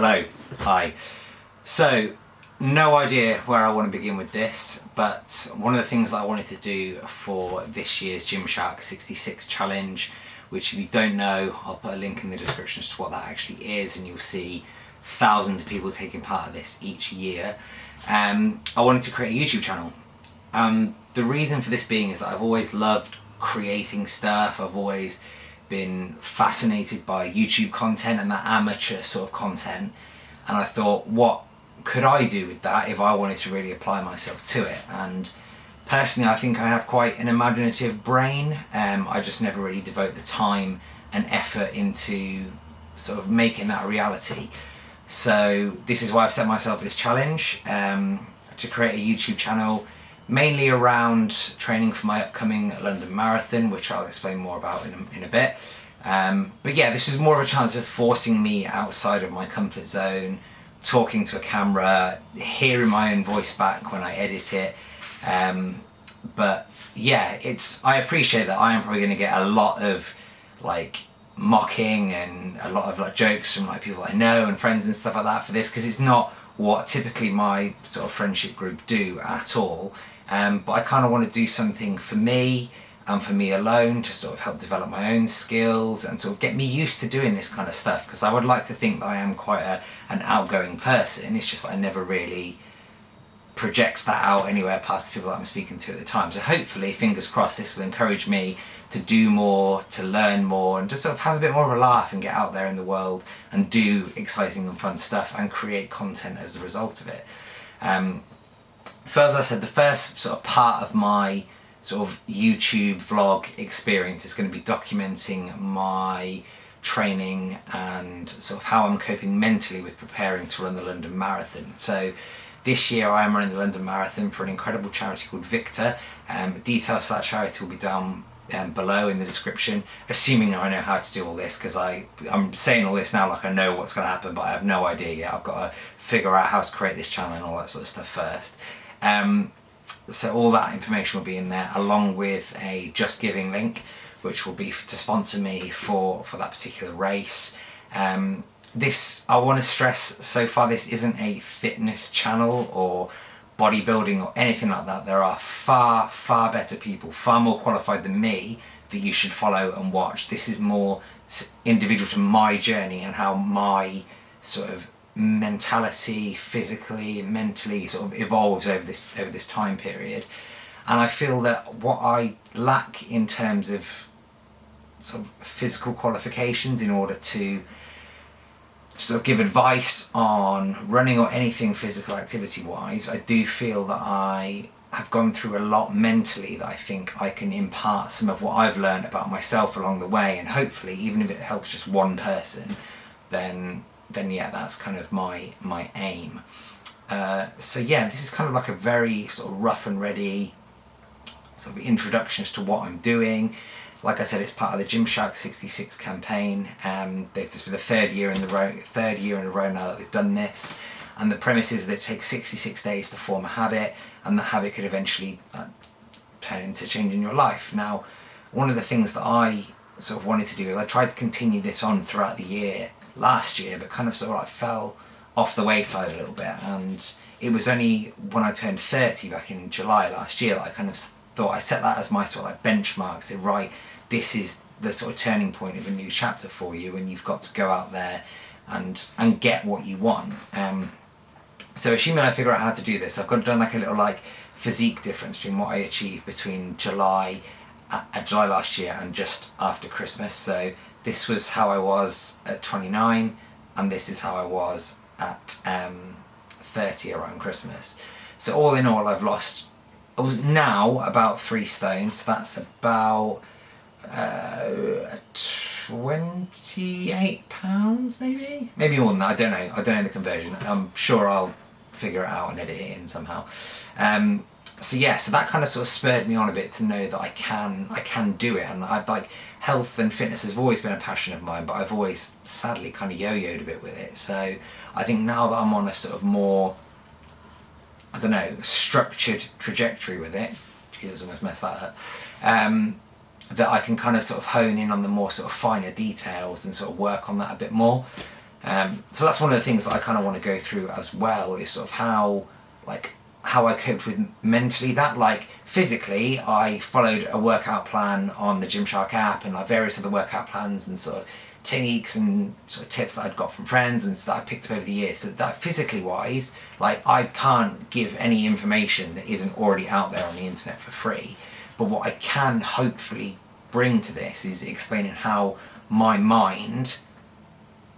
Hello, hi. So, no idea where I want to begin with this, but one of the things that I wanted to do for this year's Gymshark 66 challenge, which if you don't know, I'll put a link in the description as to what that actually is, and you'll see thousands of people taking part of this each year. I wanted to create a YouTube channel. The reason for this being is that I've always loved creating stuff. I've always been fascinated by YouTube content and that amateur sort of content, and I thought, what could I do with that if I wanted to really apply myself to it? And personally, I think I have quite an imaginative brain. I just never really devote the time and effort into sort of making that a reality. So this is why I've set myself this challenge, to create a YouTube channel mainly around training for my upcoming London Marathon, which I'll explain more about in a bit. But yeah, this was more of a chance of forcing me outside of my comfort zone, talking to a camera, hearing my own voice back when I edit it. But yeah, I appreciate that I am probably going to get a lot of like mocking and a lot of like jokes from like people I know and friends and stuff like that for this, because it's not what typically my sort of friendship group do at all. But I kind of want to do something for me and for me alone to sort of help develop my own skills and sort of get me used to doing this kind of stuff, because I would like to think that I am quite an outgoing person. It's just that I never really project that out anywhere past the people that I'm speaking to at the time. So hopefully, fingers crossed, this will encourage me to do more, to learn more, and just sort of have a bit more of a laugh and get out there in the world and do exciting and fun stuff and create content as a result of it. So as I said, the first sort of part of my sort of YouTube vlog experience is going to be documenting my training and sort of how I'm coping mentally with preparing to run the London Marathon. So this year I am running the London Marathon for an incredible charity called Victor. Details for that charity will be down below in the description, assuming I know how to do all this, because I'm saying all this now like I know what's going to happen, but I have no idea yet. I've got to figure out how to create this channel and all that sort of stuff first. So all that information will be in there, along with a Just Giving link, which will be to sponsor me for that particular race. This, I want to stress, so far this isn't a fitness channel or bodybuilding or anything like that. There are far, far better people, far more qualified than me, that you should follow and watch. This is more individual to my journey and how my sort of mentality, physically, mentally sort of evolves over this time period. And I feel that what I lack in terms of sort of physical qualifications in order to sort of give advice on running or anything physical activity wise, I do feel that I have gone through a lot mentally that I think I can impart some of what I've learned about myself along the way, and hopefully even if it helps just one person, then yeah, that's kind of my aim. So yeah, this is kind of like a very sort of rough and ready sort of introduction as to what I'm doing. Like I said, it's part of the Gymshark 66 campaign. This will be the third year in a row now that they've done this. And the premise is that it takes 66 days to form a habit, and the habit could eventually turn into changing your life. Now, one of the things that I sort of wanted to do is I tried to continue this on throughout the year last year, but kind of sort of like fell off the wayside a little bit. And it was only when I turned 30 back in July last year that I kind of thought, I set that as my sort of like benchmark. Said, right, this is the sort of turning point of a new chapter for you, and you've got to go out there and get what you want. So assuming I figure out how to do this, I've done like a little like physique difference between what I achieved between July last year and just after Christmas. So this was how I was at 29, and this is how I was at 30 around Christmas. So all in all, I've lost now about 3 stone, so that's about 28 pounds, maybe more than that. I don't know the conversion. I'm sure I'll figure it out and edit it in somehow. So yeah, so that kind of sort of spurred me on a bit to know that I can do it. And I've like, health and fitness has always been a passion of mine, but I've always sadly kind of yo-yoed a bit with it. So I think now that I'm on a sort of more, I don't know, structured trajectory with it, Jesus, almost messed that up, that I can kind of sort of hone in on the more sort of finer details and sort of work on that a bit more. So that's one of the things that I kind of want to go through as well, is sort of how I coped with mentally that. Like physically, I followed a workout plan on the Gymshark app and like various other workout plans and sort of techniques and sort of tips that I'd got from friends and stuff I picked up over the years. So that physically wise, like I can't give any information that isn't already out there on the internet for free. But what I can hopefully bring to this is explaining how my mind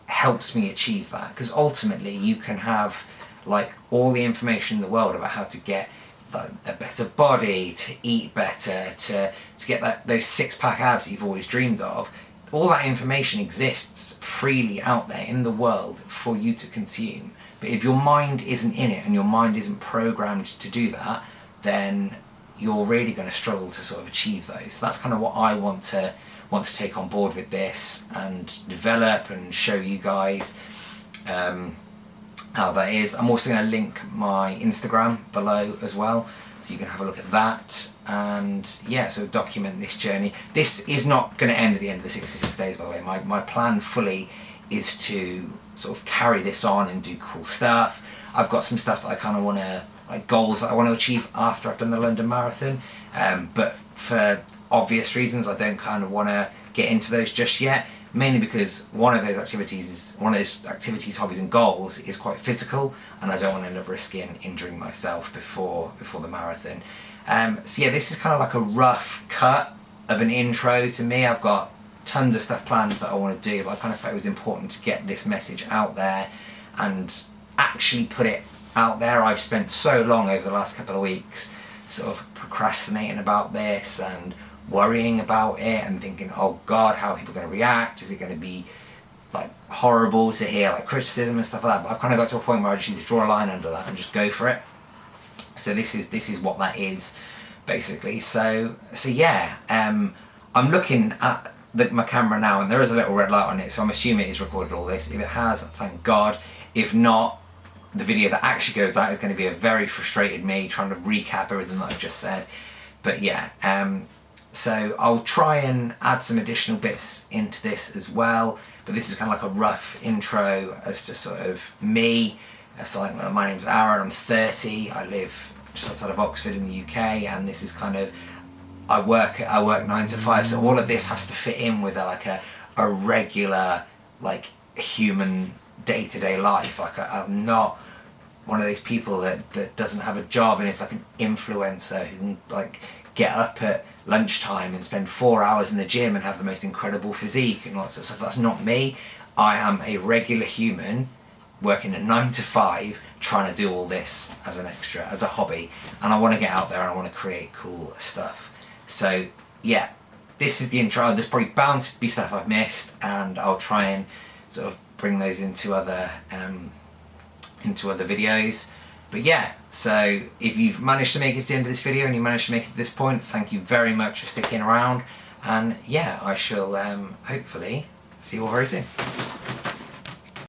helps me achieve that. Because ultimately you can have like all the information in the world about how to get a better body, to eat better, to get those six-pack abs that you've always dreamed of. All that information exists freely out there in the world for you to consume. But if your mind isn't in it and your mind isn't programmed to do that, then you're really going to struggle to sort of achieve those. So that's kind of what I want to take on board with this and develop and show you guys how that is. I'm also going to link my Instagram below as well, so you can have a look at that, and yeah, so document this journey. This is not going to end at the end of the 66 days, by the way. My plan fully is to sort of carry this on and do cool stuff. I've got some stuff that I kind of want to, like goals that I want to achieve after I've done the London Marathon, but for obvious reasons I don't kind of want to get into those just yet, mainly because one of those activities, hobbies and goals is quite physical, and I don't want to end up risking injuring myself before the marathon. So yeah, this is kind of like a rough cut of an intro to me. I've got tons of stuff planned that I want to do, but I kind of felt it was important to get this message out there and actually put it out there. I've spent so long over the last couple of weeks sort of procrastinating about this and worrying about it and thinking, oh god, how are people going to react? Is it going to be like horrible to hear like criticism and stuff like that? But I've kind of got to a point where I just need to draw a line under that and just go for it. So this is what that is basically. So yeah, I'm looking at my camera now and there is a little red light on it, so I'm assuming it's recorded all this. If it has, thank god. If not, the video that actually goes out is going to be a very frustrated me trying to recap everything that I've just said. But yeah, so I'll try and add some additional bits into this as well, but this is kind of like a rough intro as to sort of me. So like, my name's Aaron, I'm 30, I live just outside of Oxford in the UK, and this is kind of, I work 9 to 5, so all of this has to fit in with a regular like human day-to-day life. Like I'm not one of those people that doesn't have a job and is like an influencer who can like get up at lunchtime and spend 4 hours in the gym and have the most incredible physique and lots of stuff. That's not me. I am a regular human working at 9 to 5 trying to do all this as an extra, as a hobby, and I want to get out there and I want to create cool stuff. So yeah, this is the intro. There's probably bound to be stuff I've missed, and I'll try and sort of bring those into other videos. But yeah, so if you've managed to make it to the end of this video and you managed to make it to this point, thank you very much for sticking around, and yeah, I shall hopefully see you all very soon.